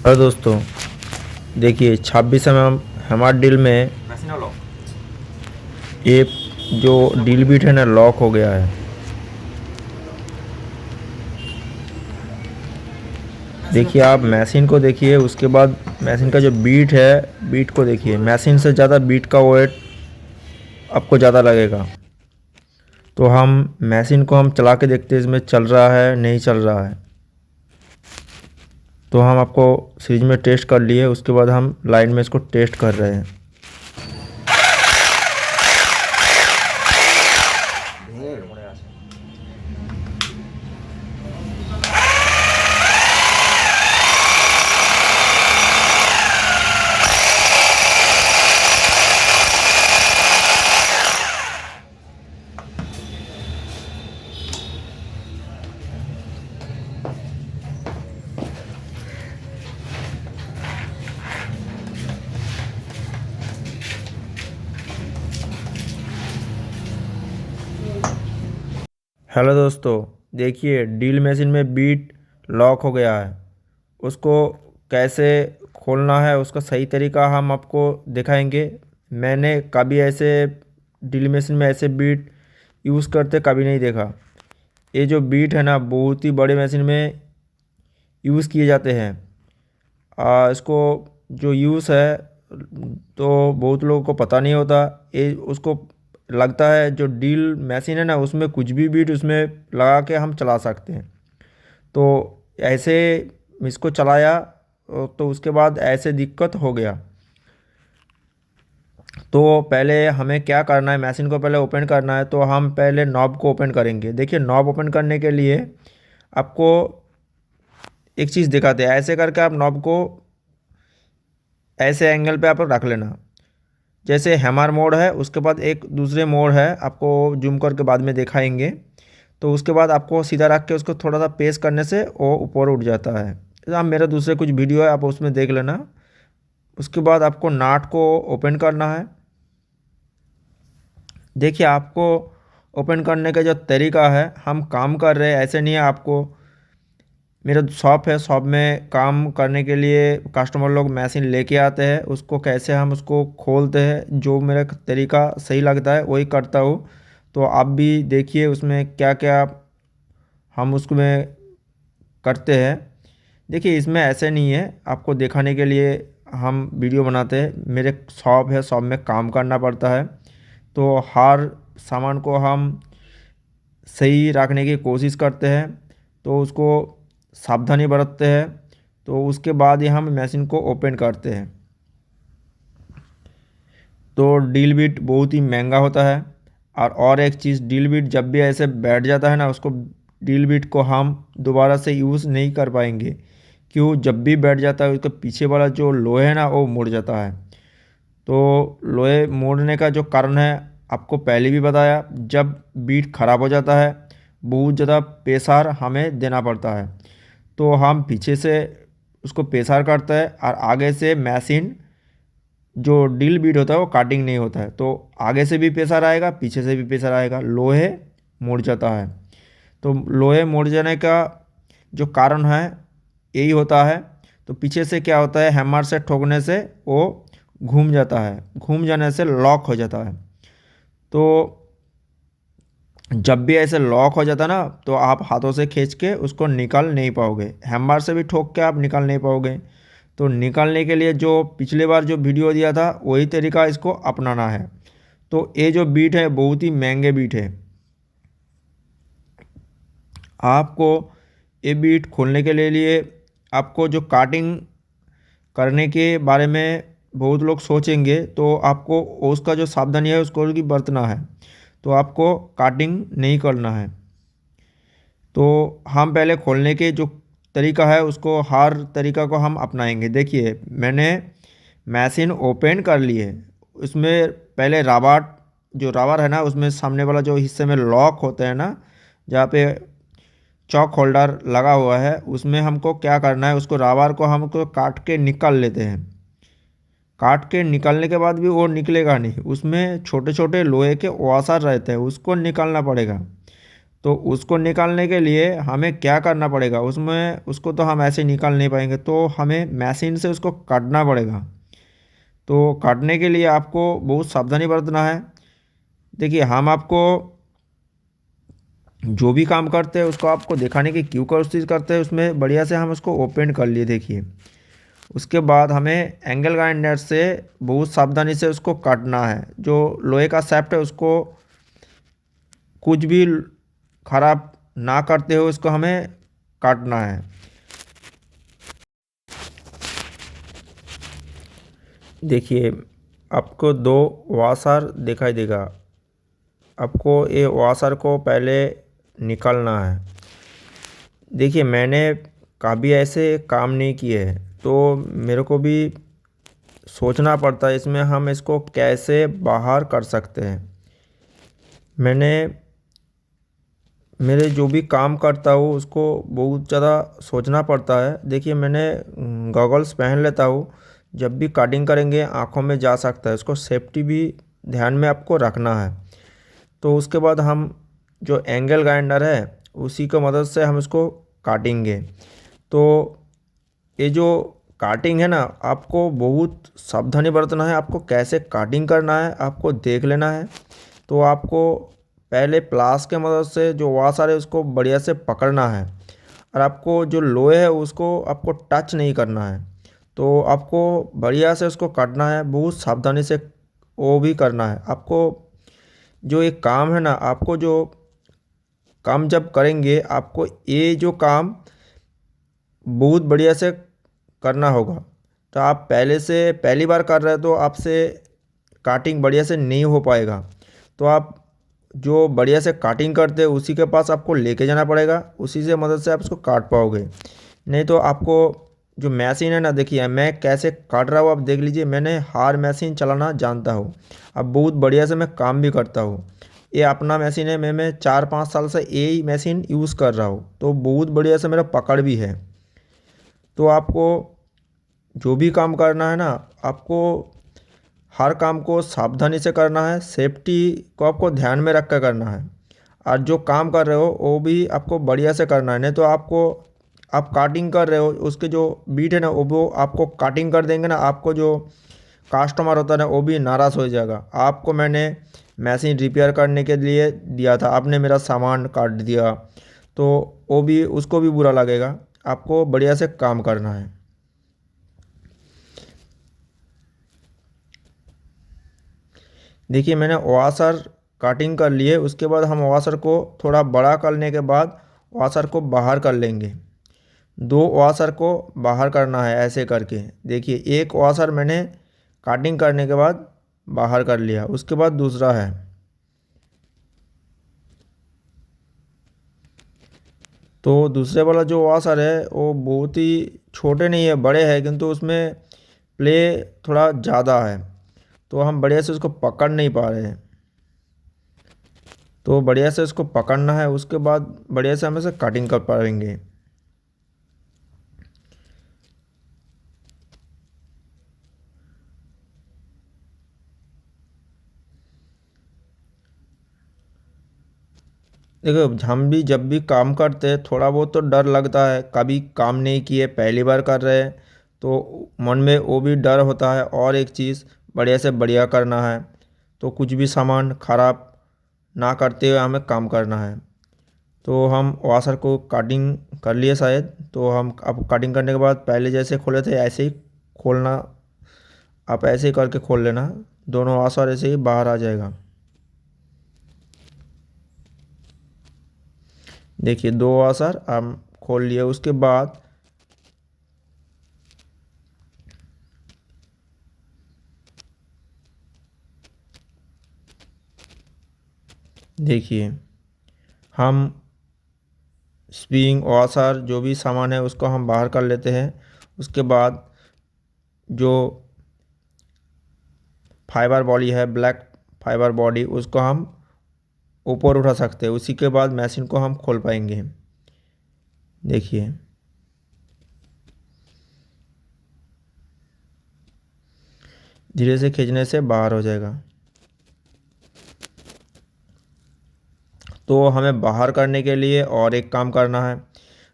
Hello दोस्तों, देखिए 26 हमारे डील में ये जो डील बीट है ना लॉक हो गया है। देखिए आप मशीन को देखिए, उसके बाद मशीन का जो बीट है बीट को देखिए। मशीन से ज़्यादा बीट का वेट आपको ज़्यादा लगेगा। तो हम मशीन को हम चला के देखते हैं इसमें चल रहा है नहीं चल रहा है। तो हम आपको सीरीज में टेस्ट कर लिए, उसके बाद हम लाइन में इसको टेस्ट कर रहे हैं। हेलो दोस्तों, देखिए ड्रिल मशीन में बीट लॉक हो गया है। उसको कैसे खोलना है उसका सही तरीका हम आपको दिखाएंगे। मैंने कभी ऐसे ड्रिल मशीन में ऐसे बीट यूज़ करते कभी नहीं देखा। ये जो बीट है ना बहुत ही बड़े मशीन में यूज़ किए जाते हैं। इसको जो यूज़ है तो बहुत लोगों को पता नहीं होता। ये उसको लगता है जो ड्रिल मशीन है ना उसमें कुछ भी बीट उसमें लगा के हम चला सकते हैं। तो ऐसे इसको चलाया तो उसके बाद ऐसे दिक्कत हो गया। तो पहले हमें क्या करना है, मशीन को पहले ओपन करना है। तो हम पहले नॉब को ओपन करेंगे। देखिए नॉब ओपन करने के लिए आपको एक चीज़ दिखाते हैं। ऐसे करके आप नॉब को ऐसे एंगल पे आप रख लेना। जैसे हैमर मोड है, उसके बाद एक दूसरे मोड है, आपको जूम करके बाद में दिखाएंगे। तो उसके बाद आपको सीधा रख के उसको थोड़ा सा पेस करने से वो ऊपर उठ जाता है। आप मेरा दूसरे कुछ वीडियो है आप उसमें देख लेना। उसके बाद आपको नाट को ओपन करना है। देखिए आपको ओपन करने का जो तरीका है, हम काम कर रहे हैं ऐसे नहीं है। आपको मेरा शॉप है, शॉप में काम करने के लिए कस्टमर लोग मशीन लेके आते हैं। उसको कैसे हम उसको खोलते हैं, जो मेरा तरीका सही लगता है वही करता हूँ। तो आप भी देखिए उसमें क्या क्या हम उसमें करते हैं। देखिए इसमें ऐसे नहीं है, आपको दिखाने के लिए हम वीडियो बनाते हैं। मेरे शॉप है, शॉप में काम करना पड़ता है। तो हर सामान को हम सही रखने की कोशिश करते हैं। तो उसको सावधानी बरतते हैं। तो उसके बाद ही हम मशीन को ओपन करते हैं। तो ड्रिल बिट बहुत ही महंगा होता है। और एक चीज़, ड्रिल बिट जब भी ऐसे बैठ जाता है ना, उसको ड्रिल बिट को हम दोबारा से यूज़ नहीं कर पाएंगे। क्यों, जब भी बैठ जाता है उसके पीछे वाला जो लोहे है ना वो मुड़ जाता है। तो लोहे मोड़ने का जो कारण है आपको पहले भी बताया। जब बीट ख़राब हो जाता है बहुत ज़्यादा प्रेशर हमें देना पड़ता है। तो हम पीछे से उसको प्रेशर करते हैं और आगे से मशीन जो ड्रिल बीट होता है वो काटिंग नहीं होता है। तो आगे से भी प्रेशर आएगा, पीछे से भी प्रेशर आएगा, लोहे मुड़ जाता है। तो लोहे मुड़ जाने का जो कारण है यही होता है। तो पीछे से क्या होता है, हैमर से ठोकने से वो घूम जाता है, घूम जाने से लॉक हो जाता है। तो जब भी ऐसे लॉक हो जाता है ना तो आप हाथों से खींच के उसको निकाल नहीं पाओगे। हैमर से भी ठोक के आप निकाल नहीं पाओगे। तो निकालने के लिए जो पिछले बार जो वीडियो दिया था वही तरीका इसको अपनाना है। तो ये जो बीट है बहुत ही महंगे बीट है। आपको ये बीट खोलने के लिए आपको जो काटिंग करने के बारे में बहुत लोग सोचेंगे, तो आपको उसका जो सावधानी है उसको भी बरतना है। तो आपको काटिंग नहीं करना है। तो हम पहले खोलने के जो तरीका है उसको हर तरीका को हम अपनाएंगे। देखिए मैंने मशीन ओपन कर ली है। उसमें पहले रबर, जो रबर है ना उसमें सामने वाला जो हिस्से में लॉक होता है ना, जहाँ पे चॉक होल्डर लगा हुआ है, उसमें हमको क्या करना है, उसको रबर को हमको काट के निकाल लेते हैं। काट के निकालने के बाद भी वो निकलेगा नहीं, उसमें छोटे छोटे लोहे के वाशर रहते हैं, उसको निकालना पड़ेगा। तो उसको निकालने के लिए हमें क्या करना पड़ेगा, उसमें उसको तो हम ऐसे निकाल नहीं पाएंगे, तो हमें मशीन से उसको काटना पड़ेगा। तो काटने के लिए आपको बहुत सावधानी बरतना है। देखिए, हम आपको जो भी काम करते हैं उसको आपको दिखाने की क्यों कोशिश करते हैं, उसमें बढ़िया से हम उसको ओपन कर लिए। देखिए, उसके बाद हमें एंगल ग्राइंडर से बहुत सावधानी से उसको काटना है। जो लोहे का शाफ्ट है उसको कुछ भी खराब ना करते हुए उसको हमें काटना है। देखिए, आपको दो वाशर दिखाई देगा। आपको ये वाशर को पहले निकालना है। देखिए, मैंने कभी ऐसे काम नहीं किए हैं, तो मेरे को भी सोचना पड़ता है इसमें हम इसको कैसे बाहर कर सकते हैं। मैंने मेरे जो भी काम करता हूँ उसको बहुत ज़्यादा सोचना पड़ता है। देखिए, मैंने गॉगल्स पहन लेता हूँ। जब भी कटिंग करेंगे आँखों में जा सकता है, उसको सेफ्टी भी ध्यान में आपको रखना है। तो उसके बाद हम जो एंगल ग्राइंडर है उसी की मदद से हम इसको काटेंगे। तो ये जो काटिंग है ना, आपको बहुत सावधानी बरतना है। आपको कैसे काटिंग करना है आपको देख लेना है। तो आपको पहले प्लास के मदद से जो वाशर है उसको बढ़िया से पकड़ना है, और आपको जो लोहे है उसको आपको टच नहीं करना है। तो आपको बढ़िया से उसको काटना है, बहुत सावधानी से वो भी करना है आपको। जो एक काम है ना, आपको जो काम जब करेंगे आपको ये जो काम बहुत बढ़िया से करना होगा। तो आप पहले से पहली बार कर रहे हो तो आपसे काटिंग बढ़िया से नहीं हो पाएगा। तो आप जो बढ़िया से काटिंग करते हैं उसी के पास आपको लेके जाना पड़ेगा, उसी से मदद से आप इसको काट पाओगे। नहीं तो आपको जो मशीन है ना, देखिए मैं कैसे काट रहा हूँ आप देख लीजिए। मैंने हार मशीन चलाना जानता हूँ, अब बहुत बढ़िया से मैं काम भी करता हूँ। ये अपना मशीन है, मैं 4-5 साल से यही मशीन यूज़ कर रहा हूँ, तो बहुत बढ़िया से मेरा पकड़ भी है। तो आपको जो भी काम करना है ना, आपको हर काम को सावधानी से करना है, सेफ्टी को आपको ध्यान में रख कर करना है। और जो काम कर रहे हो वो भी आपको बढ़िया से करना है। नहीं तो आपको आप काटिंग कर रहे हो उसके जो बीट है ना वो आपको काटिंग कर देंगे ना, आपको जो कस्टमर होता है ना वो भी नाराज़ हो जाएगा। आपको मैंने मशीन रिपेयर करने के लिए दिया था, आपने मेरा सामान काट दिया, तो वो भी उसको भी बुरा लगेगा। आपको बढ़िया से काम करना है। देखिए, मैंने वाशर कटिंग कर लिए, उसके बाद हम वाशर को थोड़ा बड़ा करने के बाद वाशर को बाहर कर लेंगे। दो वाशर को बाहर करना है ऐसे करके। देखिए, एक वाशर मैंने कटिंग करने के बाद बाहर कर लिया, उसके बाद दूसरा है। तो दूसरे वाला जो वाशर है वो बहुत ही छोटे नहीं है, बड़े हैं, किंतु उसमें प्ले थोड़ा ज़्यादा है, तो हम बढ़िया से उसको पकड़ नहीं पा रहे हैं। तो बढ़िया से उसको पकड़ना है, उसके बाद बढ़िया से हम इसे कटिंग कर पाएंगे। देखो, हम भी जब भी काम करते हैं थोड़ा बहुत तो डर लगता है, कभी काम नहीं किए पहली बार कर रहे हैं, तो मन में वो भी डर होता है। और एक चीज़ बढ़िया से बढ़िया करना है, तो कुछ भी सामान खराब ना करते हुए हमें काम करना है। तो हम वाशर को कटिंग कर लिए शायद, तो हम अब कटिंग करने के बाद पहले जैसे खोले थे ऐसे ही खोलना। आप ऐसे ही करके खोल लेना, दोनों वाशर ऐसे ही बाहर आ जाएगा। देखिए, दो वाशर हम खोल लिए, उसके बाद देखिए हम स्प्रिंग वॉशर जो भी सामान है उसको हम बाहर कर लेते हैं। उसके बाद जो फाइबर बॉडी है, ब्लैक फाइबर बॉडी, उसको हम ऊपर उठा सकते हैं, उसी के बाद मशीन को हम खोल पाएंगे। देखिए, धीरे से खींचने से बाहर हो जाएगा। तो हमें बाहर करने के लिए और एक काम करना है,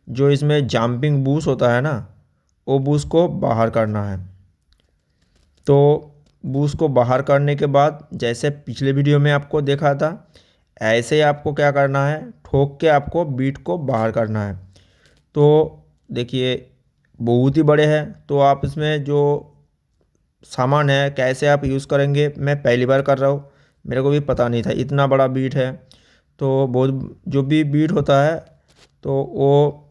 जो इसमें जंपिंग बूस्ट होता है ना, वो बूस्ट को बाहर करना है। तो बूस्ट को बाहर करने के बाद जैसे पिछले वीडियो में आपको देखा था, ऐसे ही आपको क्या करना है, ठोक के आपको बीट को बाहर करना है। तो देखिए बहुत ही बड़े हैं, तो आप इसमें जो सामान है कैसे आप यूज़ करेंगे, मैं पहली बार कर रहा हूँ, मेरे को भी पता नहीं था इतना बड़ा बीट है। तो बहुत जो भी बीट होता है तो वो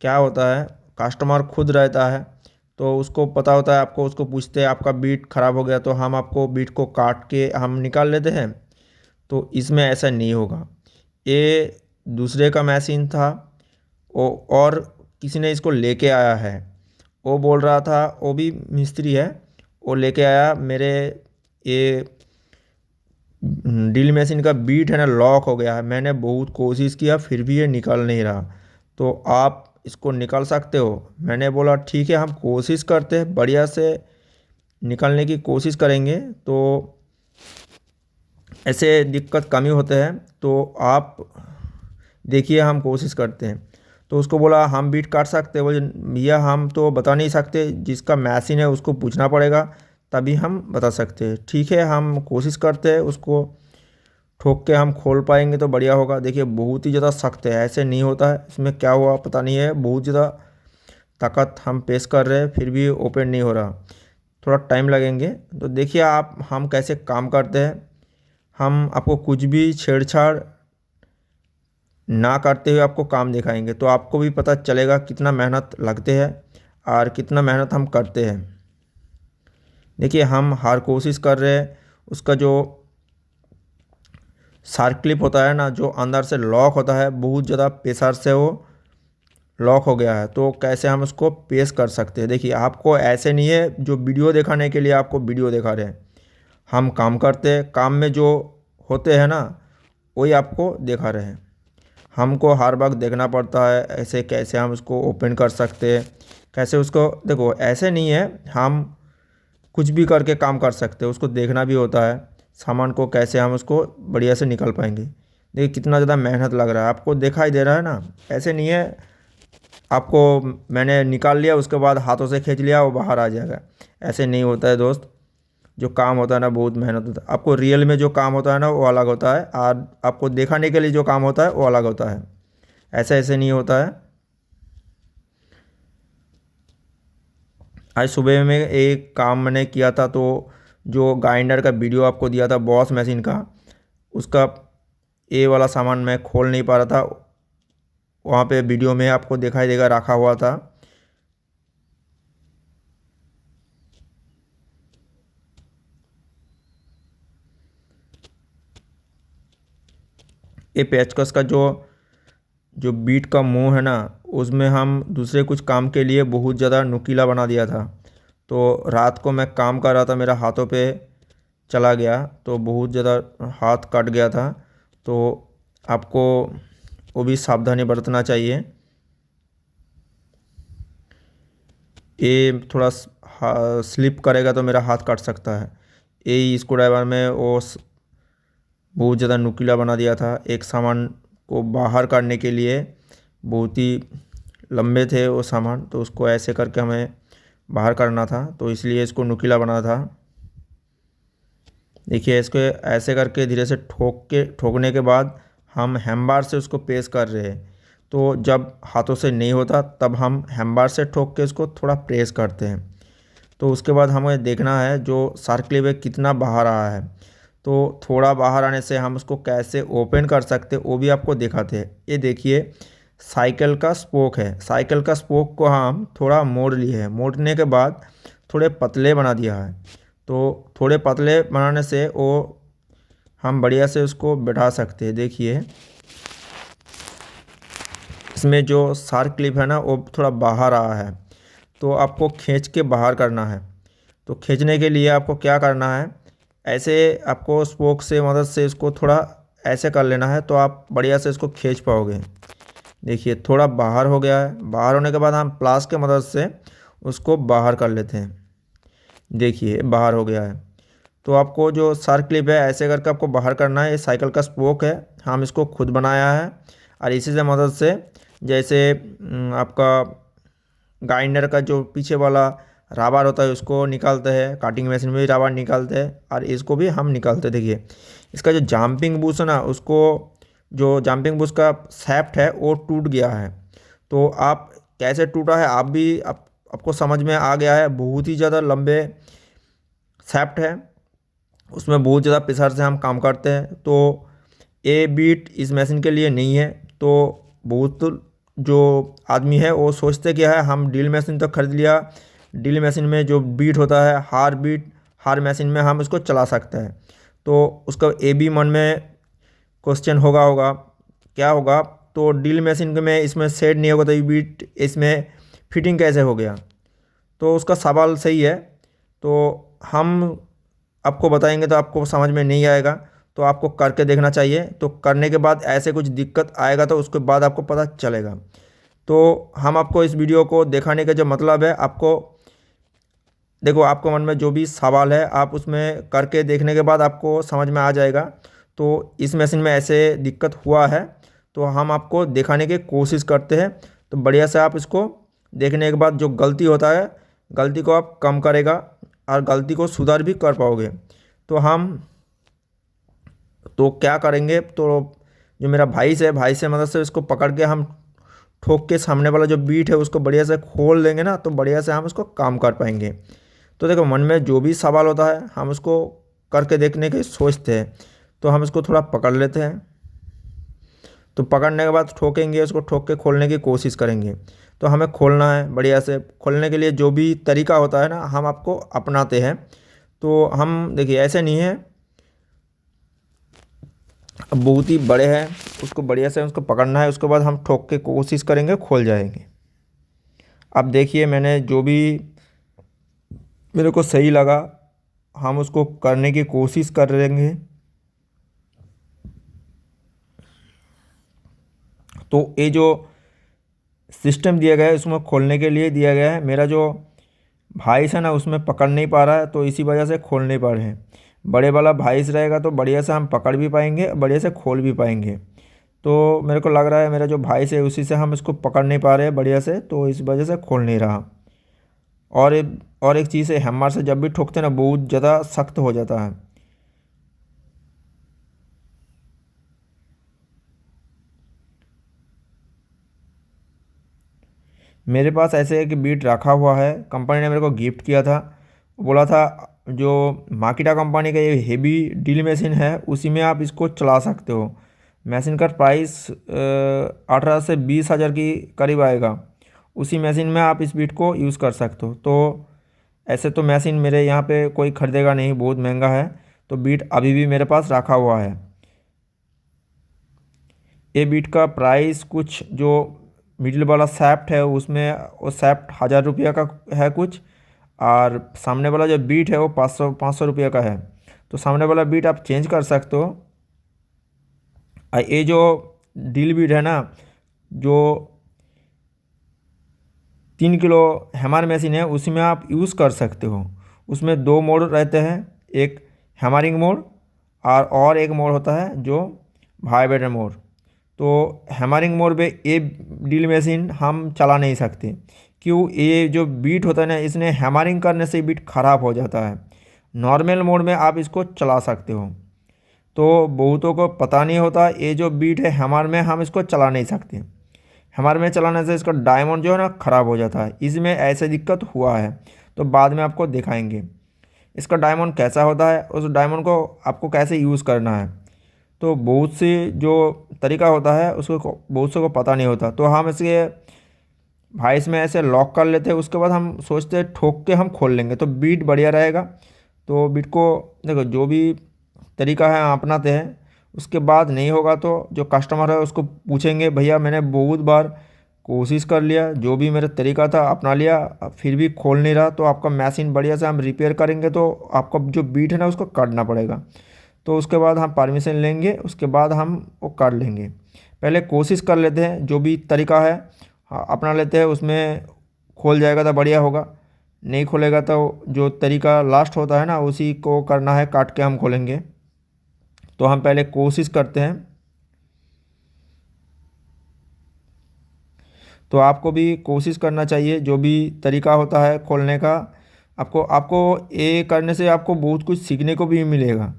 क्या होता है, कस्टमर खुद रहता है तो उसको पता होता है, आपको उसको पूछते हैं आपका बीट ख़राब हो गया तो हम आपको बीट को काट के हम निकाल लेते हैं। तो इसमें ऐसा नहीं होगा, ये दूसरे का मशीन था और किसी ने इसको लेके आया है। वो बोल रहा था, वो भी मिस्त्री है, वो लेके आया मेरे ये ड्रिल मशीन का बीट है ना लॉक हो गया है। मैंने बहुत कोशिश किया फिर भी ये निकल नहीं रहा, तो आप इसको निकाल सकते हो। मैंने बोला ठीक है, हम कोशिश करते हैं, बढ़िया से निकालने की कोशिश करेंगे। तो ऐसे दिक्कत कमी होते हैं, तो आप देखिए हम कोशिश करते हैं। तो उसको बोला हम बीट काट सकते हैं, बोले भैया हम तो बता नहीं सकते, जिसका मशीन है उसको पूछना पड़ेगा तभी हम बता सकते हैं। ठीक है, हम कोशिश करते हैं, उसको ठोक के हम खोल पाएंगे तो बढ़िया होगा। देखिए बहुत ही ज़्यादा सख्त है, ऐसे नहीं होता है, इसमें क्या हुआ पता नहीं है, बहुत ज़्यादा ताकत हम पेश कर रहे हैं फिर भी ओपन नहीं हो रहा, थोड़ा टाइम लगेंगे। तो देखिए आप हम कैसे काम करते हैं, हम आपको कुछ भी छेड़छाड़ ना करते हुए आपको काम दिखाएंगे, तो आपको भी पता चलेगा कितना मेहनत लगते हैं और कितना मेहनत हम करते हैं। देखिए हम हर कोशिश कर रहे हैं, उसका जो शार्क क्लिप होता है ना, जो अंदर से लॉक होता है, बहुत ज़्यादा प्रेशर से वो लॉक हो गया है। तो कैसे हम उसको पेश कर सकते हैं, देखिए आपको ऐसे नहीं है जो वीडियो दिखाने के लिए आपको वीडियो दिखा रहे हैं, हम काम करते हैं, काम में जो होते हैं ना वही आपको दिखा रहे हैं। हमको हर वक्त देखना पड़ता है ऐसे कैसे हम उसको ओपन कर सकते हैं, कैसे उसको, देखो ऐसे नहीं है हम कुछ भी करके काम कर सकते हैं, उसको देखना भी होता है सामान को कैसे हम उसको बढ़िया से निकाल पाएंगे। देखिए कितना ज़्यादा मेहनत लग रहा है, आपको दिखाई दे रहा है ना, ऐसे नहीं है आपको मैंने निकाल लिया उसके बाद हाथों से खींच लिया वो बाहर आ जाएगा, ऐसे नहीं होता है दोस्त। जो काम होता है ना बहुत मेहनत होता है, आपको रियल में जो काम होता है ना वो अलग होता है, और आपको दिखाने के लिए जो काम होता है वो अलग होता है, ऐसे ऐसे नहीं होता है। आज सुबह में एक काम मैंने किया था, तो जो ग्राइंडर का वीडियो आपको दिया था बॉस मशीन का, उसका ये वाला सामान मैं खोल नहीं पा रहा था, वहाँ पे वीडियो में आपको दिखाई देगा रखा हुआ था। ये पेचकस का जो जो बीट का मुंह है ना, उसमें हम दूसरे कुछ काम के लिए बहुत ज़्यादा नुकीला बना दिया था। तो रात को मैं काम कर रहा था, मेरा हाथों पे चला गया, तो बहुत ज़्यादा हाथ कट गया था। तो आपको वो भी सावधानी बरतना चाहिए। ये थोड़ा स्लिप करेगा तो मेरा हाथ कट सकता है। यही स्क्रू ड्राइवर में वो बहुत ज़्यादा नुकीला बना दिया था, एक सामान को बाहर काटने के लिए बहुत ही लंबे थे वो सामान, तो उसको ऐसे करके हमें बाहर करना था, तो इसलिए इसको नुकीला बना था। देखिए इसको ऐसे करके धीरे से ठोकने के बाद हम हैमर से उसको पेश कर रहे हैं। तो जब हाथों से नहीं होता तब हम हैमर से ठोक के उसको थोड़ा प्रेस करते हैं। तो उसके बाद हमें देखना है जो शार्क क्लिप है कितना बाहर आया है, तो थोड़ा बाहर आने से हम उसको कैसे ओपन कर सकते हैं वो भी आपको दिखाते हैं। ये देखिए साइकिल का स्पोक है, साइकिल का स्पोक को हम थोड़ा मोड़ लिए हैं, मोड़ने के बाद थोड़े पतले बना दिया है। तो थोड़े पतले बनाने से वो हम बढ़िया से उसको बैठा सकते हैं। देखिए इसमें जो शार्क क्लिप है ना वो थोड़ा बाहर आया है, तो आपको खींच के बाहर करना है। तो खींचने के लिए आपको क्या करना है, ऐसे आपको स्पोक से मदद से इसको थोड़ा ऐसे कर लेना है, तो आप बढ़िया से इसको खींच पाओगे। देखिए थोड़ा बाहर हो गया है, बाहर होने के बाद हम प्लास के मदद से उसको बाहर कर लेते हैं। देखिए बाहर हो गया है। तो आपको जो शार्क क्लिप है ऐसे करके आपको बाहर करना है, ये साइकिल का स्पोक है, हम इसको खुद बनाया है। और इसी से मदद से जैसे आपका ग्राइंडर का जो पीछे वाला राबार होता है उसको निकालते हैं, काटिंग मशीन में भी राबार निकालते हैं, और इसको भी हम निकालते हैं। देखिए इसका जो जंपिंग बूश है ना, उसको जो जंपिंग बूश का शैफ्ट है वो टूट गया है। तो आप कैसे टूटा है आप भी आपको समझ में आ गया है। बहुत ही ज़्यादा लंबे शैफ्ट है, उसमें बहुत ज़्यादा प्रेशर से हम काम करते हैं। तो ये बीट इस मशीन के लिए नहीं है। तो बहुत जो आदमी है वो सोचते क्या है, हम ड्रिल मशीन तो खरीद लिया, ड्रिल मशीन में जो बीट होता है हार बीट, हर मशीन में हम इसको चला सकते हैं। तो उसका ये भी मन में क्वेश्चन होगा क्या होगा, तो ड्रिल मशीन में इसमें सेट नहीं होगा तो ये बीट इसमें फिटिंग कैसे हो गया। तो उसका सवाल सही है। तो हम आपको बताएंगे तो आपको समझ में नहीं आएगा, तो आपको करके देखना चाहिए। तो करने के बाद ऐसे कुछ दिक्कत आएगा तो उसके बाद आपको पता चलेगा। तो हम आपको इस वीडियो को दिखाने का जो मतलब है, आपको देखो आपको मन में जो भी सवाल है आप उसमें करके देखने के बाद आपको समझ में आ जाएगा। तो इस मशीन में ऐसे दिक्कत हुआ है तो हम आपको दिखाने की कोशिश करते हैं। तो बढ़िया से आप इसको देखने के बाद जो गलती होता है, गलती को आप कम करेगा और गलती को सुधार भी कर पाओगे। तो हम तो क्या करेंगे, तो जो मेरा भाई से मदद से इसको पकड़ के हम ठोक के सामने वाला जो बीट है उसको बढ़िया से खोल देंगे ना, तो बढ़िया से हम उसको काम कर पाएंगे। तो देखो मन में जो भी सवाल होता है हम उसको करके देखने के सोचते हैं। तो हम इसको थोड़ा पकड़ लेते हैं, तो पकड़ने के बाद ठोकेंगे, उसको ठोक के खोलने की कोशिश करेंगे। तो हमें खोलना है बढ़िया से। खोलने के लिए जो भी तरीका होता है ना हम आपको अपनाते हैं। तो हम देखिए ऐसे नहीं है, अब बहुत ही बड़े हैं, उसको बढ़िया से उसको पकड़ना है, उसके बाद हम ठोक के कोशिश करेंगे, खोल जाएंगे। अब देखिए मैंने जो भी मेरे को सही लगा हम उसको करने की कोशिश करेंगे। तो ये जो सिस्टम दिया गया है उसमें खोलने के लिए दिया गया है। मेरा जो भाई है ना उसमें पकड़ नहीं पा रहा है, तो इसी वजह से खोल नहीं पा रहे हैं। बड़े वाला भाई रहेगा तो बढ़िया से हम पकड़ भी पाएंगे, बढ़िया से खोल भी पाएंगे। तो मेरे को लग रहा है मेरा जो भाई है उसी से हम इसको पकड़ नहीं पा रहे हैं बढ़िया से, तो इस वजह से खोल नहीं रहा। और एक चीज़ है, हैमर से जब भी ठोकते हैं ना बहुत ज़्यादा सख्त हो जाता है। मेरे पास ऐसे एक बीट रखा हुआ है, कंपनी ने मेरे को गिफ्ट किया था। बोला था जो माकिटा कंपनी का ये हेवी ड्रिल मशीन है उसी में आप इसको चला सकते हो। मशीन का प्राइस 18 से 20 हज़ार की करीब आएगा। उसी मशीन में आप इस बीट को यूज़ कर सकते हो। तो ऐसे तो मशीन मेरे यहाँ पे कोई ख़रीदेगा नहीं, बहुत महंगा है। तो बीट अभी भी मेरे पास रखा हुआ है। ये बीट का प्राइस कुछ जो मिडिल वाला सैफ्ट है उसमें वो सैफ्ट 1000 रुपया का है कुछ, और सामने वाला जो बीट है वो 500 रुपया का है। तो सामने वाला बीट आप चेंज कर सकते हो। और ये जो ड्रिल बीट है ना, जो 3 किलो हैमर मशीन है उसी में आप यूज़ कर सकते हो। उसमें 2 मोड रहते हैं, एक हैमरिंग मोड और एक मोड होता है जो वाइब्रेटर मोड। तो हैमरिंग मोड पे ये ड्रिल मशीन हम चला नहीं सकते, क्यों, ये जो बीट होता है ना इसने हैमरिंग करने से बीट ख़राब हो जाता है। नॉर्मल मोड में आप इसको चला सकते हो। तो बहुतों को पता नहीं होता ये जो बीट है हैमर में हम इसको चला नहीं सकते। हैमर में चलाने से इसका डायमंड जो है ना ख़राब हो जाता है। इसमें ऐसे दिक्कत हुआ है, तो बाद में आपको दिखाएंगे इसका डायमंड कैसा होता है, उस डायमंड को आपको कैसे यूज़ करना है। तो बहुत सी जो तरीका होता है उसको बहुत से को पता नहीं होता। तो हम इसके भाई इसमें ऐसे लॉक कर लेते हैं, उसके बाद हम सोचते हैं ठोक के हम खोल लेंगे तो बीट बढ़िया रहेगा। तो बीट को देखो जो भी तरीका है हम अपनाते हैं। उसके बाद नहीं होगा तो जो कस्टमर है उसको पूछेंगे, भैया मैंने बहुत बार कोशिश कर लिया, जो भी मेरा तरीका था अपना लिया, फिर भी खोल नहीं रहा, तो आपका मशीन बढ़िया से हम रिपेयर करेंगे तो आपका जो बीट है ना उसको काटना पड़ेगा। तो उसके बाद हम परमिशन लेंगे, उसके बाद हम वो कर लेंगे। पहले कोशिश कर लेते हैं, जो भी तरीका है अपना लेते हैं, उसमें खोल जाएगा तो बढ़िया होगा, नहीं खोलेगा तो जो तरीका लास्ट होता है ना उसी को करना है, काट के हम खोलेंगे। तो हम पहले कोशिश करते हैं। तो आपको भी कोशिश करना चाहिए, जो भी तरीका होता है खोलने का। आपको आपको ये करने से आपको बहुत कुछ सीखने को भी मिलेगा।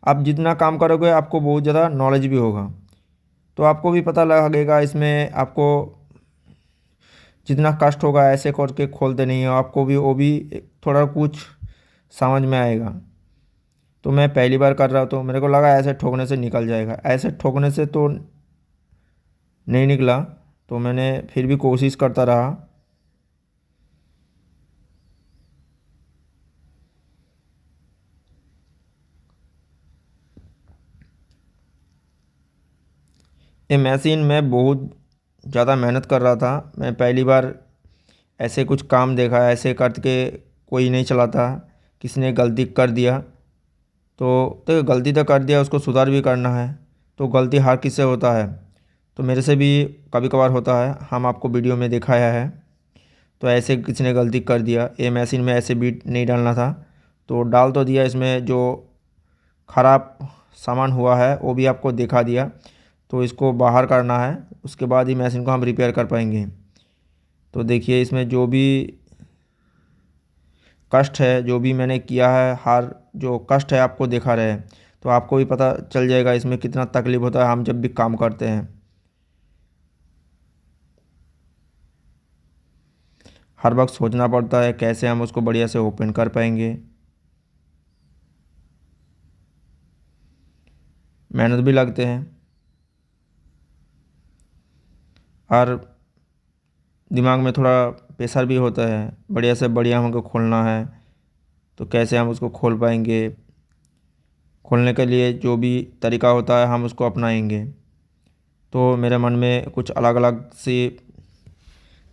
आप जितना काम करोगे आपको बहुत ज़्यादा नॉलेज भी होगा, तो आपको भी पता लगेगा इसमें। आपको जितना कष्ट होगा ऐसे करके खोलते नहीं हो, आपको भी वो भी थोड़ा कुछ समझ में आएगा। तो मैं पहली बार कर रहा, तो मेरे को लगा ऐसे ठोकने से निकल जाएगा, ऐसे ठोकने से तो नहीं निकला। तो मैंने फिर भी कोशिश करता रहा। ये मशीन में बहुत ज़्यादा मेहनत कर रहा था। मैं पहली बार ऐसे कुछ काम देखा, ऐसे करके कोई नहीं चलाता। किसी ने गलती कर दिया तो गलती तो कर दिया, उसको सुधार भी करना है। तो गलती हर किससे होता है, तो मेरे से भी कभी कभार होता है। हम आपको वीडियो में दिखाया है। तो ऐसे किसी ने गलती कर दिया, ये मशीन में ऐसे बीट नहीं डालना था, तो डाल तो दिया। इसमें जो ख़राब सामान हुआ है वो भी आपको दिखा दिया। तो इसको बाहर करना है, उसके बाद ही मशीन को हम रिपेयर कर पाएंगे। तो देखिए इसमें जो भी कष्ट है, जो भी मैंने किया है, हर जो कष्ट है आपको दिखा रहे हैं। तो आपको भी पता चल जाएगा इसमें कितना तकलीफ़ होता है हम जब भी काम करते हैं। हर वक्त सोचना पड़ता है कैसे हम उसको बढ़िया से ओपन कर पाएंगे। मेहनत भी लगते हैं और दिमाग में थोड़ा प्रेशर भी होता है। बढ़िया से बढ़िया हमको खोलना है, तो कैसे हम उसको खोल पाएंगे। खोलने के लिए जो भी तरीका होता है हम उसको अपनाएंगे। तो मेरे मन में कुछ अलग अलग सी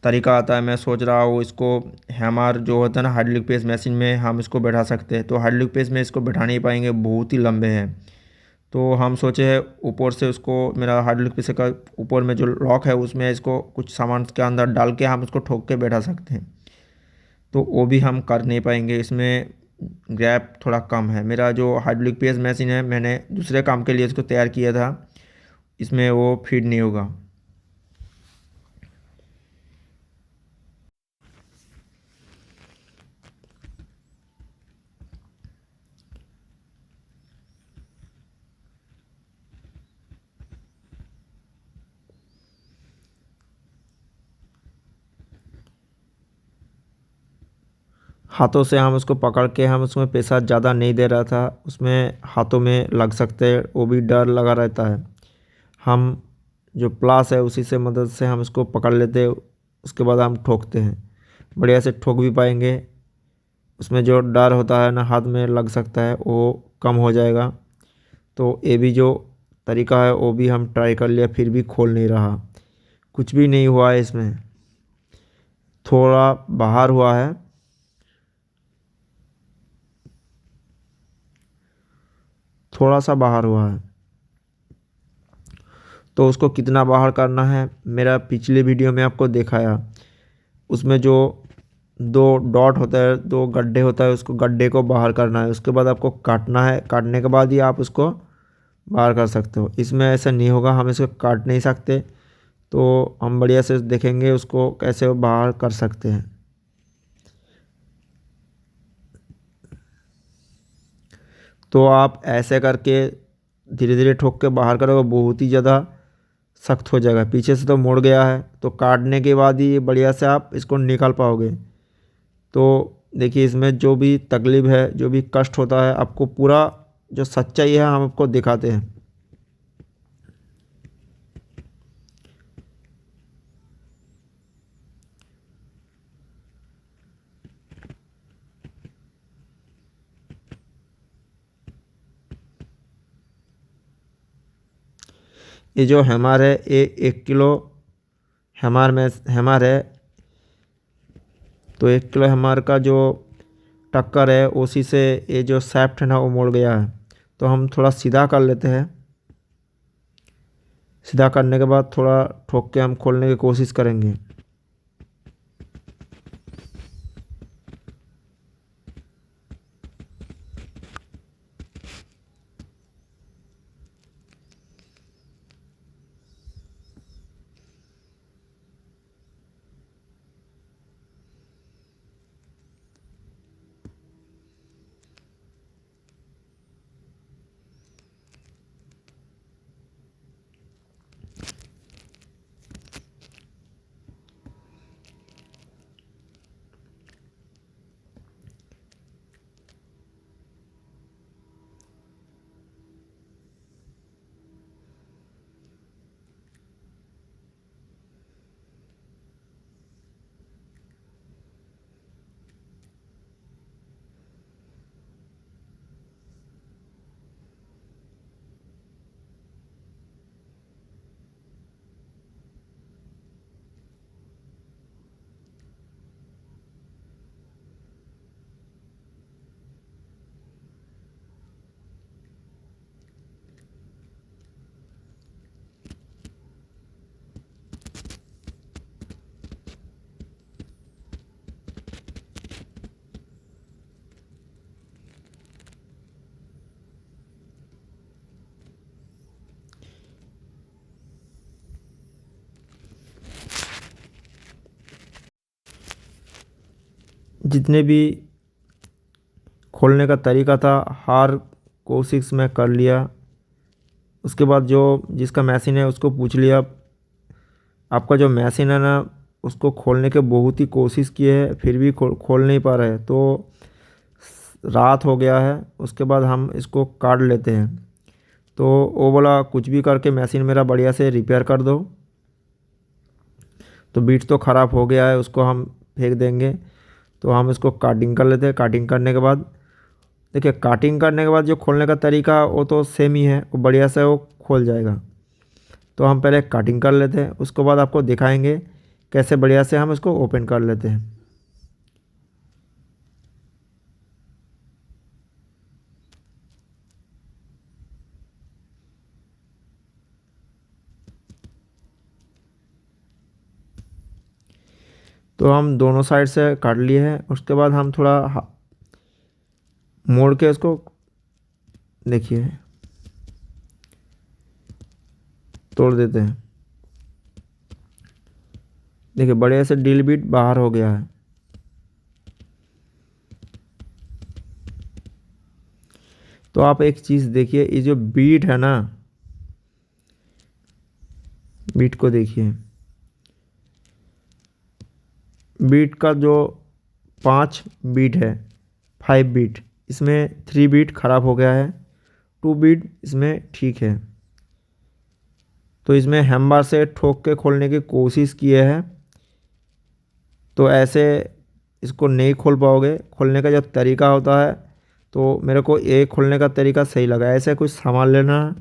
तरीका आता है। मैं सोच रहा हूँ इसको हैमर जो होता है ना, हाइड्रोलिक प्रेस मशीन में हम इसको बैठा सकते हैं। तो हाइड्रोलिक प्रेस में इसको बैठा नहीं पाएंगे, बहुत ही लंबे हैं। तो हम सोचे हैं ऊपर से उसको, मेरा हाइड्रोलिक प्रेस का ऊपर में जो लॉक है उसमें इसको कुछ सामान के अंदर डाल के हम उसको ठोक के बैठा सकते हैं। तो वो भी हम कर नहीं पाएंगे, इसमें गैप थोड़ा कम है। मेरा जो हाइड्रोलिक प्रेस मशीन है मैंने दूसरे काम के लिए इसको तैयार किया था, इसमें वो फिट नहीं होगा। हाथों से हम उसको पकड़ के, हम उसमें पैसा ज़्यादा नहीं दे रहा था, उसमें हाथों में लग सकते हैं वो भी डर लगा रहता है। हम जो प्लास है उसी से मदद से हम इसको पकड़ लेते हैं, उसके बाद हम ठोकते हैं। बढ़िया से ठोक भी पाएंगे। उसमें जो डर होता है ना हाथ में लग सकता है वो कम हो जाएगा। तो ये भी जो तरीका है वो भी हम ट्राई कर लिया, फिर भी खोल नहीं रहा। कुछ भी नहीं हुआ है इसमें, थोड़ा बाहर हुआ है। थोड़ा सा बाहर हुआ है, तो उसको कितना बाहर करना है मेरा पिछले वीडियो में आपको दिखाया। उसमें जो दो डॉट होता है, दो गड्ढे होता है, उसको गड्ढे को बाहर करना है। उसके बाद आपको काटना है, काटने के बाद ही आप उसको बाहर कर सकते हो। इसमें ऐसा नहीं होगा, हम इसको काट नहीं सकते। तो हम बढ़िया से देखेंगे उसको कैसे बाहर कर सकते हैं। तो आप ऐसे करके धीरे धीरे ठोक के बाहर करोगे, बहुत ही ज़्यादा सख्त हो जाएगा। पीछे से तो मुड़ गया है, तो काटने के बाद ही बढ़िया से आप इसको निकाल पाओगे। तो देखिए इसमें जो भी तकलीफ़ है, जो भी कष्ट होता है, आपको पूरा जो सच्चाई है हम आपको दिखाते हैं। ये जो हैमर है ये 1 किलो हैमर है। तो 1 किलो हैमर का जो टक्कर है उसी से ये जो सैफ्ट है ना वो मुड़ गया है। तो हम थोड़ा सीधा कर लेते हैं। सीधा करने के बाद थोड़ा ठोक के हम खोलने की कोशिश करेंगे। जितने भी खोलने का तरीका था हर कोशिश में कर लिया। उसके बाद जो जिसका मशीन है उसको पूछ लिया। आपका जो मशीन है ना उसको खोलने के बहुत ही कोशिश किए है फिर भी खोल नहीं पा रहे, तो रात हो गया है। उसके बाद हम इसको काट लेते हैं। तो वो बोला कुछ भी करके मशीन मेरा बढ़िया से रिपेयर कर दो। तो बीट तो ख़राब हो गया है, उसको हम फेंक देंगे। तो हम इसको काटिंग कर लेते हैं। काटिंग करने के बाद देखिए, काटिंग करने के बाद जो खोलने का तरीका वो तो सेम ही है, वो बढ़िया से वो खोल जाएगा। तो हम पहले काटिंग कर लेते हैं, उसके बाद आपको दिखाएंगे कैसे बढ़िया से हम इसको ओपन कर लेते हैं। तो हम दोनों साइड से काट लिए हैं। उसके बाद हम थोड़ा मोड़ के इसको देखिए तोड़ देते हैं। देखिए बढ़िया से ड्रिल बिट बाहर हो गया है। तो आप एक चीज़ देखिए, ये जो बीट है ना, बीट को देखिए। बीट का जो 5 बीट है, 5 बीट, इसमें 3 बीट ख़राब हो गया है, 2 बीट इसमें ठीक है। तो इसमें हैमर से ठोक के खोलने की कोशिश किए हैं, तो ऐसे इसको नहीं खोल पाओगे। खोलने का जो तरीका होता है, तो मेरे को ये खोलने का तरीका सही लगा। ऐसे कुछ सामान लेना है,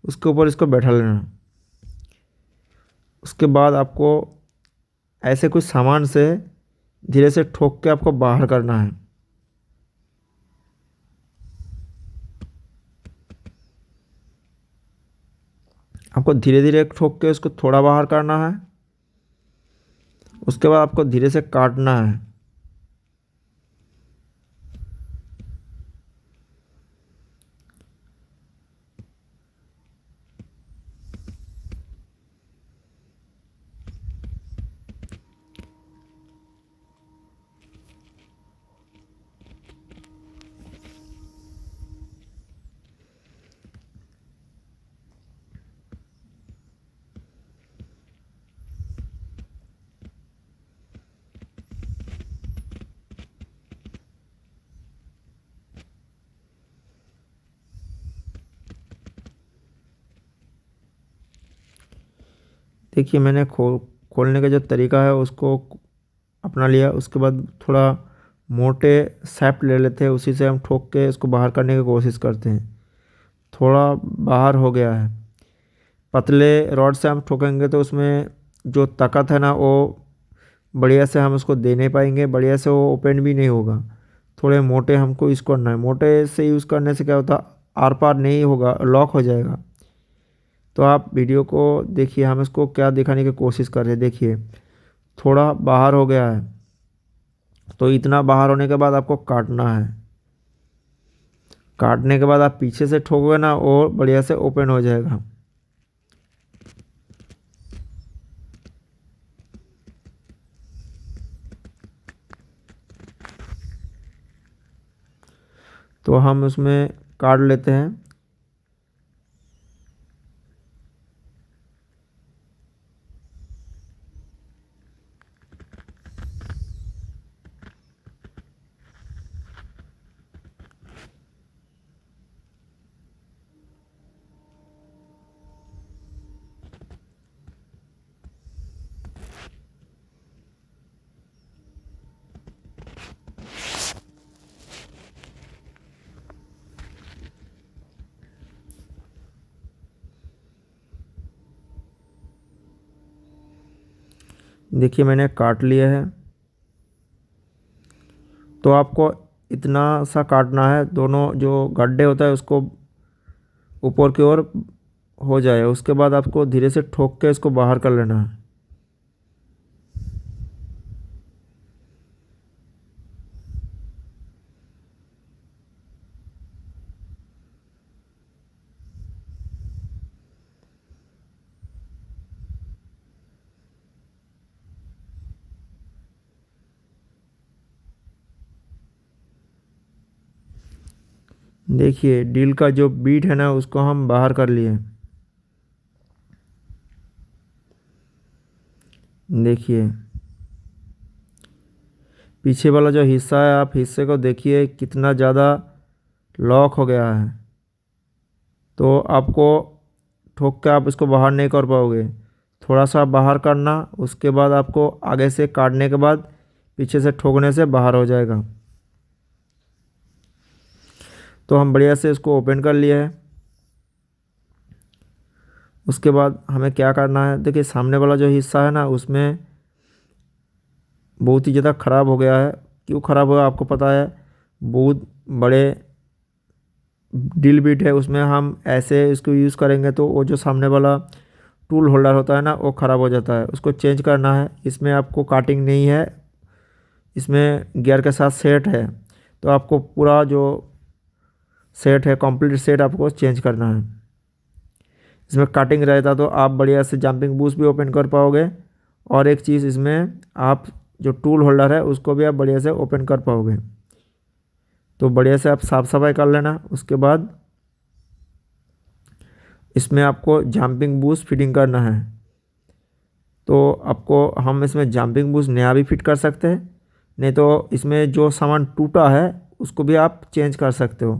उसके ऊपर इसको बैठा लेना है। उसके बाद आपको ऐसे कुछ सामान से धीरे से ठोक के आपको बाहर करना है। आपको धीरे धीरे ठोक के उसको थोड़ा बाहर करना है। उसके बाद आपको धीरे से काटना है। देखिए मैंने खोलने का जो तरीका है उसको अपना लिया। उसके बाद थोड़ा मोटे सैप ले लेते हैं, उसी से हम ठोक के इसको बाहर करने की कोशिश करते हैं। थोड़ा बाहर हो गया है। पतले रॉड से हम ठोकेंगे तो उसमें जो ताकत है ना वो बढ़िया से हम उसको दे नहीं पाएंगे, बढ़िया से वो ओपन भी नहीं होगा। थोड़े मोटे हमको यूज़ करना है। मोटे से यूज़ करने से क्या होता, आर पार नहीं होगा, लॉक हो जाएगा। तो आप वीडियो को देखिए, हम इसको क्या दिखाने की कोशिश कर रहे हैं। देखिए थोड़ा बाहर हो गया है, तो इतना बाहर होने के बाद आपको काटना है। काटने के बाद आप पीछे से ठोकोगे ना, और बढ़िया से ओपन हो जाएगा। तो हम उसमें काट लेते हैं। देखिए मैंने काट लिया है। तो आपको इतना सा काटना है, दोनों जो गड्ढे होता है उसको ऊपर की ओर हो जाए। उसके बाद आपको धीरे से ठोक के इसको बाहर कर लेना है। देखिए डील का जो बीट है ना उसको हम बाहर कर लिए। देखिए पीछे वाला जो हिस्सा है आप हिस्से को देखिए कितना ज़्यादा लॉक हो गया है। तो आपको ठोक के आप इसको बाहर नहीं कर पाओगे। थोड़ा सा बाहर करना, उसके बाद आपको आगे से काटने के बाद पीछे से ठोकने से बाहर हो जाएगा। तो हम बढ़िया से इसको ओपन कर लिए है। उसके बाद हमें क्या करना है, देखिए सामने वाला जो हिस्सा है ना उसमें बहुत ही ज़्यादा ख़राब हो गया है। क्यों ख़राब हुआ आपको पता है, बहुत बड़े ड्रिल बिट है उसमें हम ऐसे इसको यूज़ करेंगे तो वो जो सामने वाला टूल होल्डर होता है ना वो ख़राब हो जाता है, उसको चेंज करना है। इसमें आपको काटिंग नहीं है, इसमें गियर के साथ सेट है, तो आपको पूरा जो सेट है कंप्लीट सेट आपको चेंज करना है। इसमें कटिंग रहता तो आप बढ़िया से जंपिंग बूस्ट भी ओपन कर पाओगे, और एक चीज़ इसमें आप जो टूल होल्डर है उसको भी आप बढ़िया से ओपन कर पाओगे। तो बढ़िया से आप साफ़ सफाई कर लेना। उसके बाद इसमें आपको जंपिंग बूस्ट फिटिंग करना है। तो आपको हम इसमें जंपिंग बूस्ट नया भी फिट कर सकते हैं, नहीं तो इसमें जो सामान टूटा है उसको भी आप चेंज कर सकते हो।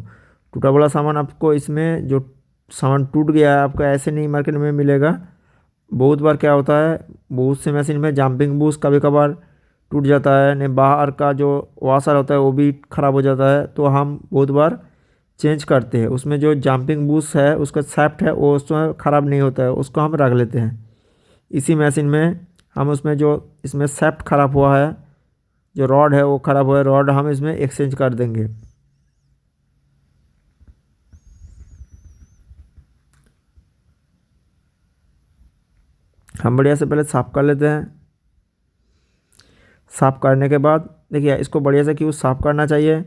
टूटा वाला सामान आपको इसमें जो सामान टूट गया है आपको ऐसे नहीं मार्केट में मिलेगा। बहुत बार क्या होता है, बहुत से मशीन में जंपिंग बूस्ट कभी कभार टूट जाता है, नहीं बाहर का जो वाशर होता है वो भी ख़राब हो जाता है, तो हम बहुत बार चेंज करते हैं। उसमें जो जंपिंग बूस्ट है उसका सैफ्ट है वो उसमें ख़राब नहीं होता है, उसको हम रख लेते हैं। इसी मशीन में हम उसमें जो इसमें सैफ्ट ख़राब हुआ है, जो रॉड है वो ख़राब हुआ है, रॉड हम इसमें एक्सचेंज कर देंगे। हम बढ़िया से पहले साफ़ कर लेते हैं। साफ़ करने के बाद देखिए इसको बढ़िया से क्यों साफ़ करना चाहिए,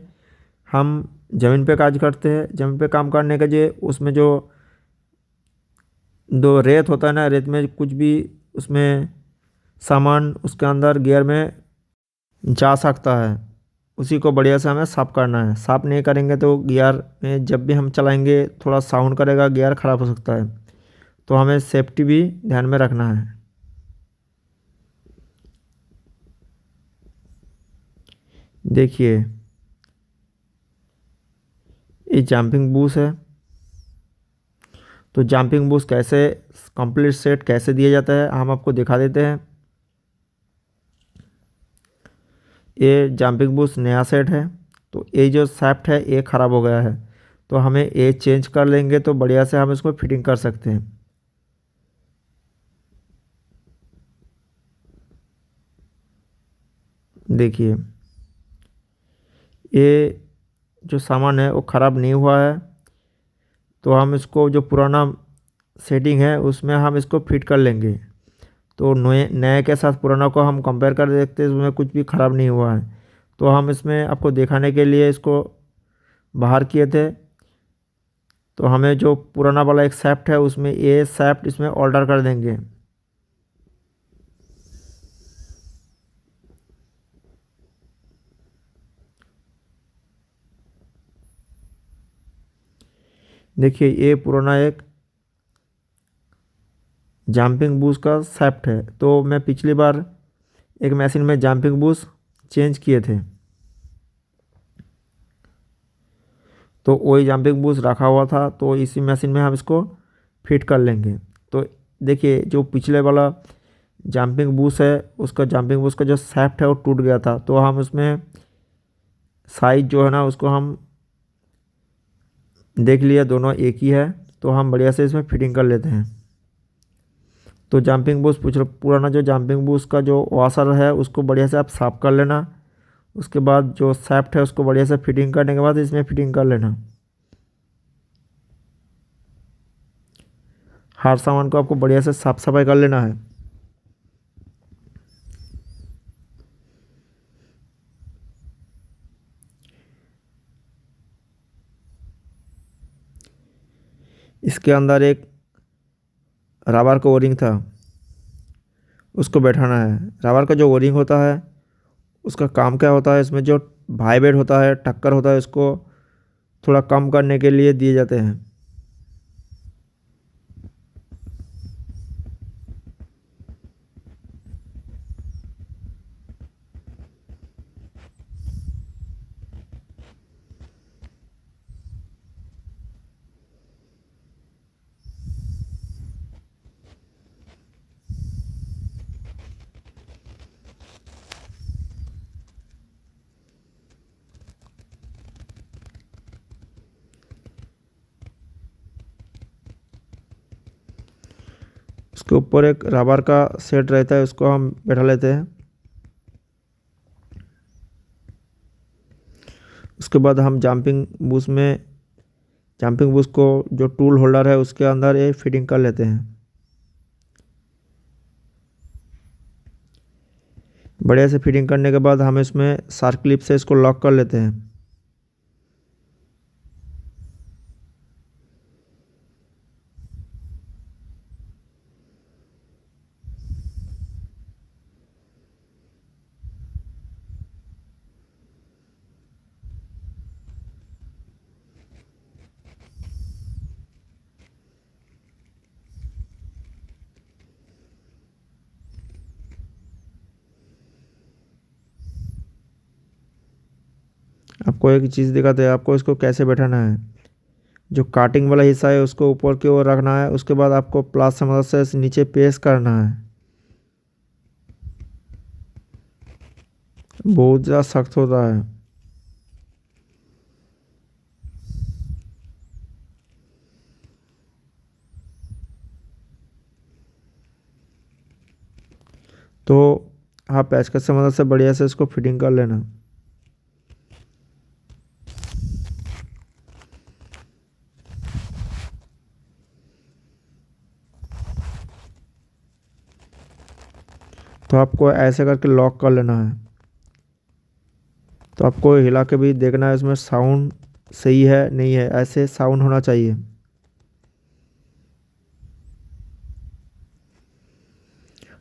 हम ज़मीन पे काज करते हैं, ज़मीन पे काम करने के लिए उसमें जो दो रेत होता है ना, रेत में कुछ भी उसमें सामान उसके अंदर गियर में जा सकता है, उसी को बढ़िया से हमें साफ़ करना है। साफ़ नहीं करेंगे तो गियर में जब भी हम चलाएंगे थोड़ा साउंड करेगा, गियर ख़राब हो सकता है, तो हमें सेफ्टी भी ध्यान में रखना है। देखिए ये जंपिंग बूस्ट है, तो जंपिंग बूस्ट कैसे कंप्लीट सेट कैसे दिया जाता है हम आपको दिखा देते हैं। ये जंपिंग बूस्ट नया सेट है, तो ये जो शाफ्ट है ये ख़राब हो गया है, तो हमें ये चेंज कर लेंगे तो बढ़िया से हम इसको फिटिंग कर सकते हैं। देखिए ये जो सामान है वो ख़राब नहीं हुआ है, तो हम इसको जो पुराना सेटिंग है उसमें हम इसको फिट कर लेंगे। तो नए नए के साथ पुराना को हम कंपेयर कर देखते हैं, उसमें कुछ भी ख़राब नहीं हुआ है। तो हम इसमें आपको दिखाने के लिए इसको बाहर किए थे, तो हमें जो पुराना वाला एक शाफ्ट है उसमें ये शाफ्ट इसमें ऑल्टर कर देंगे। देखिए ये पुराना एक जंपिंग बूस्ट का शाफ्ट है, तो मैं पिछली बार एक मशीन में जंपिंग बूस्ट चेंज किए थे, तो वही जंपिंग बूस्ट रखा हुआ था, तो इसी मशीन में हम इसको फिट कर लेंगे। तो देखिए जो पिछले वाला जंपिंग बूस्ट है उसका जंपिंग बूस्ट का जो शाफ्ट है वो टूट गया था, तो हम उसमें साइज जो है ना उसको हम देख लिया दोनों एक ही है, तो हम बढ़िया से इसमें फिटिंग कर लेते हैं। तो जंपिंग बूस्ट पुराना जो जंपिंग बूस्ट का जो वाशर है उसको बढ़िया से आप साफ़ कर लेना। उसके बाद जो शाफ्ट है उसको बढ़िया से फिटिंग करने के बाद इसमें फिटिंग कर लेना। हर सामान को आपको बढ़िया से साफ सफाई कर लेना है। इसके अंदर एक रबर का ओरिंग था, उसको बैठाना है। रबर का जो ओरिंग होता है उसका काम क्या होता है, इसमें जो भाई बेड होता है, टक्कर होता है, उसको थोड़ा कम करने के लिए दिए जाते हैं। उसके ऊपर एक रबर का सेट रहता है, उसको हम बैठा लेते हैं। उसके बाद हम जंपिंग बूस को जो टूल होल्डर है उसके अंदर ये फिटिंग कर लेते हैं। बढ़िया से फिटिंग करने के बाद हम इसमें शार्क क्लिप से इसको लॉक कर लेते हैं। आपको एक चीज़ दिखाते हैं, आपको इसको कैसे बैठाना है। जो काटिंग वाला हिस्सा है उसको ऊपर की ओर रखना है, उसके बाद आपको प्लास से मदद से इसे नीचे पेस्ट करना है। बहुत ज़्यादा सख्त होता है। तो आप पेचकस से मदद से बढ़िया से इसको फिटिंग कर लेना। तो आपको ऐसे करके लॉक कर लेना है। तो आपको हिला के भी देखना है इसमें साउंड सही है नहीं है, ऐसे साउंड होना चाहिए।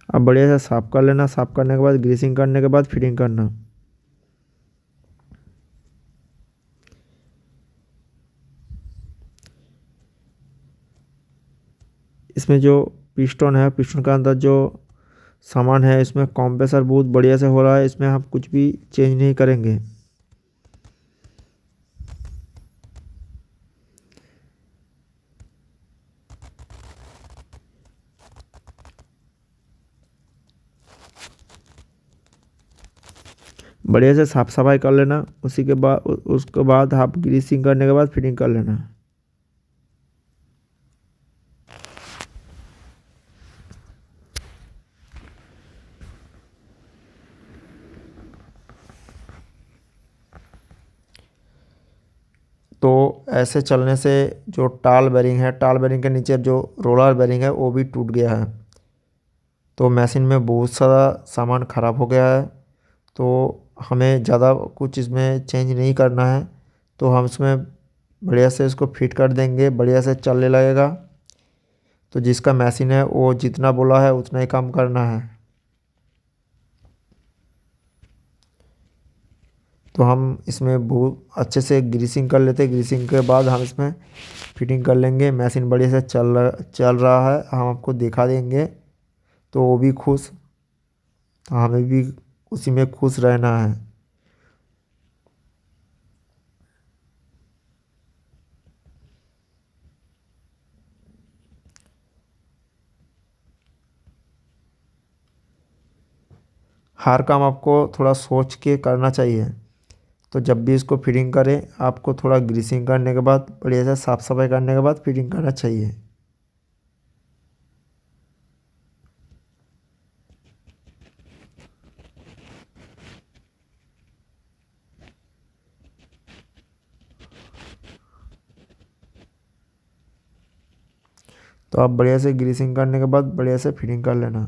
अब बढ़िया से साफ कर लेना, साफ करने के बाद ग्रीसिंग करने के बाद फिटिंग करना। इसमें जो पिस्टन है, पिस्टन के अंदर जो सामान है, इसमें कंप्रेसर बहुत बढ़िया से हो रहा है, इसमें हम कुछ भी चेंज नहीं करेंगे। बढ़िया से साफ सफाई कर लेना, उसी के बाद उसके बाद आप ग्रीसिंग करने के बाद फिटिंग कर लेना। तो ऐसे चलने से जो टाल बेरिंग है, टाल बेरिंग के नीचे जो रोलर बेरिंग है वो भी टूट गया है। तो मशीन में बहुत सारा सामान ख़राब हो गया है। तो हमें ज़्यादा कुछ इसमें चेंज नहीं करना है। तो हम इसमें बढ़िया से इसको फिट कर देंगे, बढ़िया से चलने लगेगा। तो जिसका मशीन है वो जितना बोला है उतना ही काम करना है। तो हम इसमें बहुत अच्छे से ग्रीसिंग कर लेते हैं, ग्रीसिंग के बाद हम इसमें फिटिंग कर लेंगे। मशीन बढ़िया से चल रहा है, हम आपको दिखा देंगे। तो वो भी खुश, तो हमें भी उसी में खुश रहना है। हर काम आपको थोड़ा सोच के करना चाहिए। तो जब भी इसको फिटिंग करें आपको थोड़ा ग्रीसिंग करने के बाद बढ़िया से साफ़ सफाई करने के बाद फिटिंग करना चाहिए। तो आप बढ़िया से ग्रीसिंग करने के बाद बढ़िया से फिटिंग कर लेना।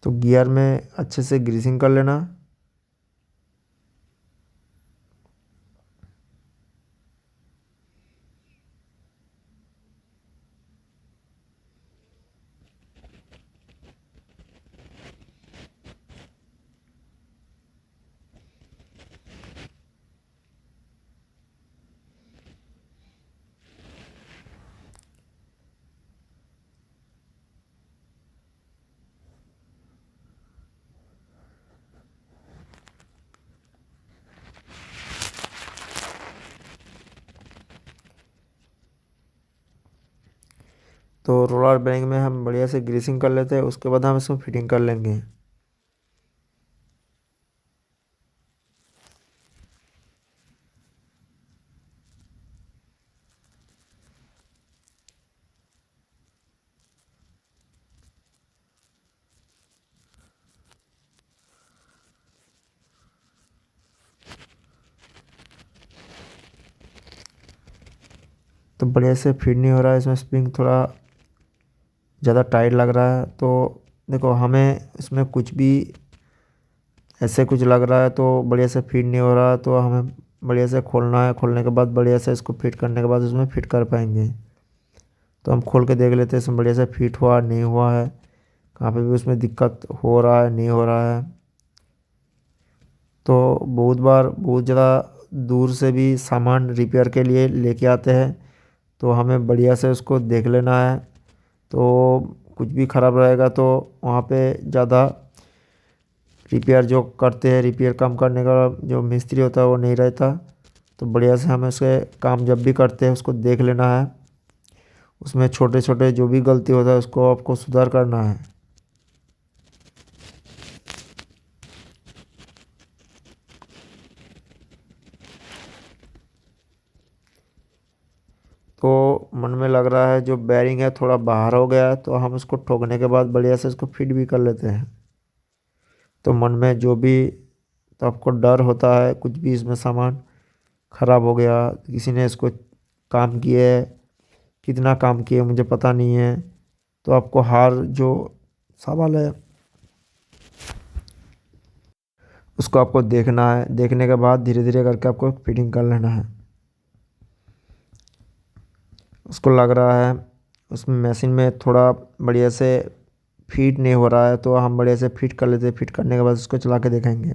तो गियर में अच्छे से ग्रीसिंग कर लेना। तो रोलर बेरिंग में हम बढ़िया से ग्रीसिंग कर लेते हैं, उसके बाद हम इसमें फिटिंग कर लेंगे। तो बढ़िया से फिट नहीं हो रहा है, इसमें स्प्रिंग थोड़ा ज़्यादा टाइट लग रहा है। तो देखो, हमें इसमें कुछ भी ऐसे कुछ लग रहा है तो बढ़िया से फिट नहीं हो रहा, तो हमें बढ़िया से खोलना है। खोलने के बाद बढ़िया से इसको फिट करने के बाद इसमें फिट कर पाएंगे। तो हम खोल के देख लेते हैं इसमें बढ़िया से फिट हुआ नहीं हुआ है, कहाँ पे भी उसमें दिक्कत हो रहा है नहीं हो रहा है। तो बहुत बार बहुत ज़्यादा दूर से भी सामान रिपेयर के लिए लेके आते हैं, तो हमें बढ़िया से उसको देख लेना है। तो कुछ भी ख़राब रहेगा तो वहाँ पे ज़्यादा रिपेयर जो करते हैं, रिपेयर काम करने का जो मिस्त्री होता है वो नहीं रहता। तो बढ़िया से हमें उसके काम जब भी करते हैं उसको देख लेना है, उसमें छोटे छोटे जो भी गलती होता है उसको आपको सुधार करना है। तो मन में लग रहा है जो बैरिंग है थोड़ा बाहर हो गया है, तो हम उसको ठोकने के बाद बढ़िया से इसको फिट भी कर लेते हैं। तो मन में जो भी, तो आपको डर होता है कुछ भी इसमें सामान ख़राब हो गया, किसी ने इसको काम किए, कितना काम किए मुझे पता नहीं है, तो आपको हर जो सवाल है उसको आपको देखना है। देखने के बाद धीरे धीरे करके आपको फिटिंग कर लेना है। उसको लग रहा है उसमें मशीन में थोड़ा बढ़िया से फिट नहीं हो रहा है, तो हम बढ़िया से फिट कर लेते हैं। फिट करने के बाद उसको चला के देखेंगे।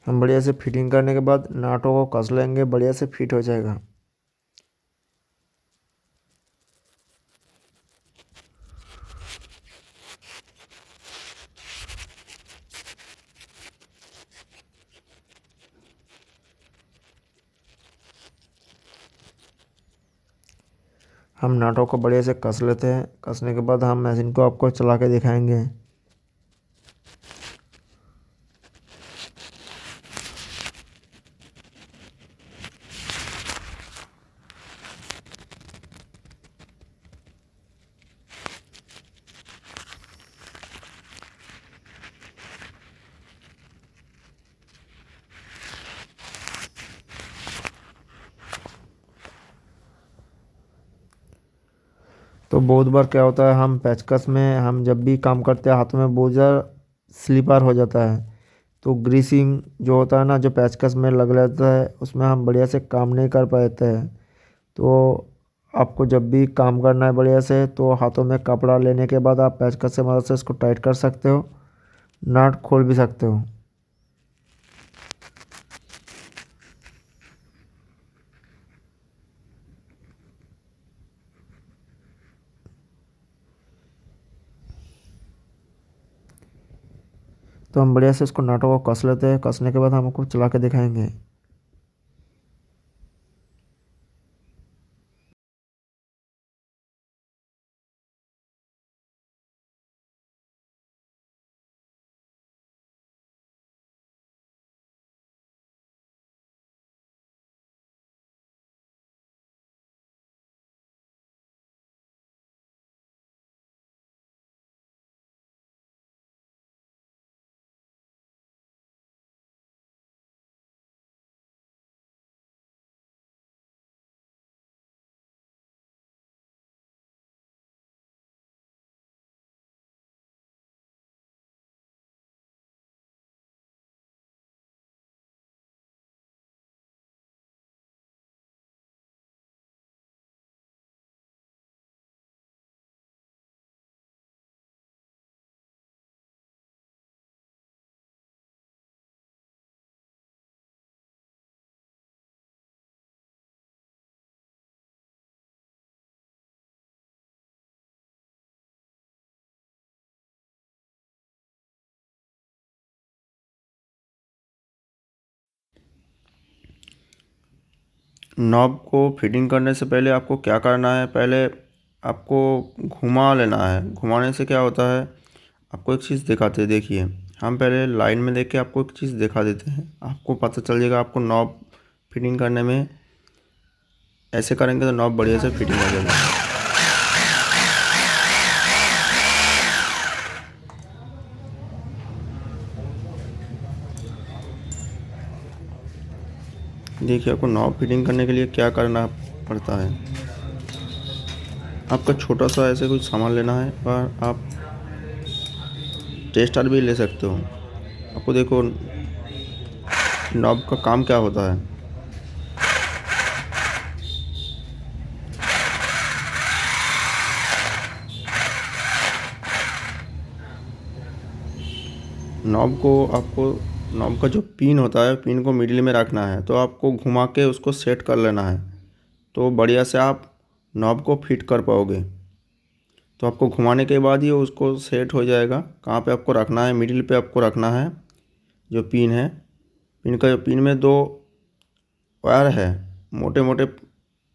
हम बढ़िया से फिटिंग करने के बाद नाटों को कस लेंगे, बढ़िया से फिट हो जाएगा। हम नाटों को बढ़िया से कस लेते हैं। कसने के बाद हम मशीन को आपको चला के दिखाएंगे। तो बहुत बार क्या होता है, हम पेचकस में हम जब भी काम करते हैं हाथों में बहुत ज़्यादा स्लिपर हो जाता है। तो ग्रीसिंग जो होता है ना, जो पेचकस में लग जाता है, उसमें हम बढ़िया से काम नहीं कर पाते हैं। तो आपको जब भी काम करना है बढ़िया से, तो हाथों में कपड़ा लेने के बाद आप पेचकस से मदद से इसको टाइट कर सकते हो, नट खोल भी सकते हो। तो हम बढ़िया से इसको नटों को कस लेते हैं। कसने के बाद हम आपको चला के दिखाएंगे। नॉब को फिटिंग करने से पहले आपको क्या करना है, पहले आपको घुमा लेना है। घुमाने से क्या होता है, आपको एक चीज़ दिखाते हैं। देखिए, हम पहले लाइन में देख के आपको एक चीज़ दिखा देते हैं, आपको पता चल जाएगा। आपको नॉब फिटिंग करने में ऐसे करेंगे तो नॉब बढ़िया से फिटिंग हो जाएगा। देखिए, आपको नॉब फिटिंग करने के लिए क्या करना पड़ता है। आपका छोटा सा ऐसे कुछ सामान लेना है और आप टेस्टर भी ले सकते हो। आपको देखो नॉब का काम क्या होता है। आपको नॉब का जो पिन होता है, पिन को मिडिल में रखना है, तो आपको घुमा के उसको सेट कर लेना है, तो बढ़िया से आप नॉब को फिट कर पाओगे। तो आपको घुमाने के बाद ही उसको सेट हो जाएगा। कहाँ पे आपको रखना है, मिडिल पे आपको रखना है। जो पिन है, पिन में दो वायर है, मोटे मोटे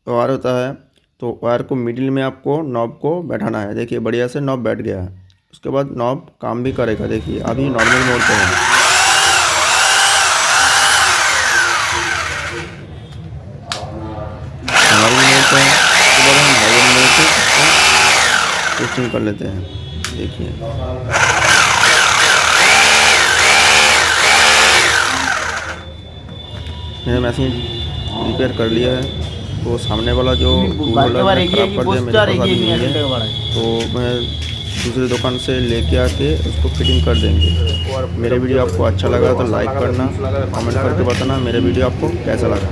वायर होता है, तो वायर को मिडिल में आपको नॉब को बैठाना है। देखिए, बढ़िया से नॉब बैठ गया है। उसके बाद नॉब काम भी करेगा। देखिए, अभी नॉर्मल मोड पे है। नॉर्मल मोड पे है, उसके बाद हम हाई मोड पे इसको टेस्टिंग कर लेते हैं। देखिए, मैंने मशीन रिपेयर कर लिया है। तो सामने वाला जो टूल होल्डर है खराब कर दिया, मेरे पास अभी नहीं है, तो मैं दूसरी दुकान से लेके आके उसको फिटिंग कर देंगे। मेरे वीडियो आपको अच्छा लगा तो लाइक करना, कमेंट करके बताना मेरे वीडियो आपको कैसा लगा।